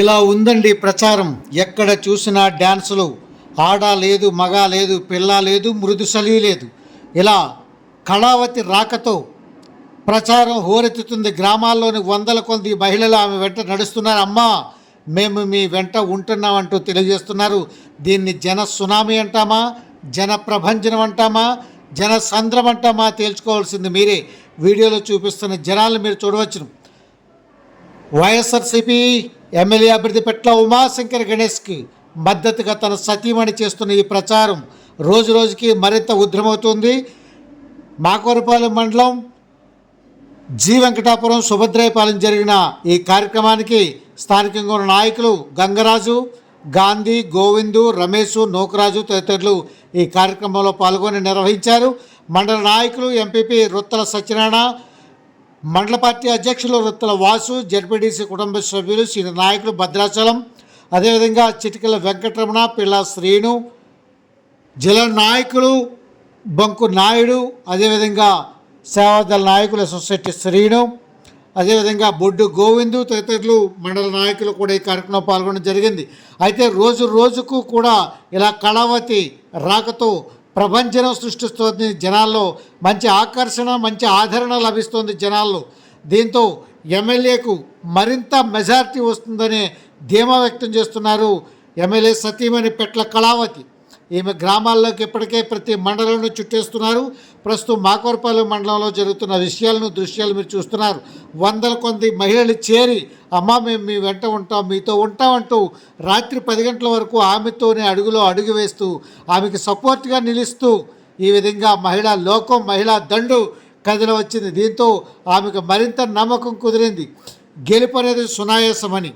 ఇలా ఉందండి ప్రచారం. ఎక్కడ చూసినా డ్యాన్సులు. ఆడ లేదు, మగ లేదు, పిల్ల లేదు, మృదుసలి లేదు. ఇలా కళావతి రాకతో ప్రచారం హోరెత్తుతుంది. గ్రామాల్లోని వందల కొద్ది మహిళలు ఆమె వెంట నడుస్తున్నారు. అమ్మా, మేము మీ వెంట ఉంటున్నామంటూ తెలియజేస్తున్నారు. దీన్ని జన సునామీ అంటామా, జన ప్రభంజనం అంటామా, జన సంద్రం అంటామా తేల్చుకోవాల్సింది మీరే. వీడియోలో చూపిస్తున్న జనాలను మీరు చూడవచ్చును. వైఎస్ఆర్సీపీ ఎమ్మెల్యే అభ్యర్థి పెట్ల ఉమాశంకర్ గణేష్కి మద్దతుగా తన సతీమణి చేస్తున్న ఈ ప్రచారం రోజు రోజుకి మరింత ఉధృతమవుతుంది. మాకోరపాలెం మండలం జి వెంకటాపురం సుభద్రాయపాలెం జరిగిన ఈ కార్యక్రమానికి స్థానికంగా ఉన్న నాయకులు గంగరాజు, గాంధీ, గోవిందు, రమేష్, నోకరాజు తదితరులు ఈ కార్యక్రమంలో పాల్గొని నిర్వహించారు. మండల నాయకులు ఎంపీపీ రుత్తల సత్యనారాయణ, మండల పార్టీ అధ్యక్షులు రుత్తల వాసు, జడ్పీటీసీ కుటుంబ సభ్యులు, సీనియర్ నాయకులు భద్రాచలం, అదేవిధంగా చిటికల వెంకటరమణ, పిల్ల శ్రీను, జిల్లా నాయకులు బంకు నాయుడు, అదేవిధంగా సేవాదళ నాయకులు సొసైటీ శ్రీను, అదేవిధంగా బొడ్డు గోవిందు తదితరులు మండల నాయకులు కూడా ఈ కార్యక్రమంలో పాల్గొనడం జరిగింది. అయితే రోజు రోజుకు కూడా ఇలా కళావతి రాకతో ప్రభంజనం సృష్టిస్తోంది. జనాల్లో మంచి ఆకర్షణ, మంచి ఆదరణ లభిస్తుంది జనాల్లో. దీంతో ఎమ్మెల్యేకు మరింత మెజారిటీ వస్తుందనే ధీమా వ్యక్తం చేస్తున్నారు ఎమ్మెల్యే సతీమణి పెట్ల కళావతి. ఈమె గ్రామాల్లోకి ఇప్పటికే ప్రతి మండలంలో చుట్టేస్తున్నారు. ప్రస్తుతం మాకోరపాలెం మండలంలో జరుగుతున్న దృశ్యాలు మీరు చూస్తున్నారు. వందల కొద్ది మహిళలు చేరి అమ్మ మేము మీ వెంట ఉంటాం, మీతో ఉంటామంటూ రాత్రి 10 గంటల వరకు ఆమెతోనే అడుగులో అడుగు వేస్తూ ఆమెకి సపోర్ట్గా నిలుస్తూ ఈ విధంగా మహిళా లోకం, మహిళా దండు కదిలి వచ్చింది. దీంతో ఆమెకు మరింత నమ్మకం కుదిరింది. గెలుపు అనేది సునాయాసమని.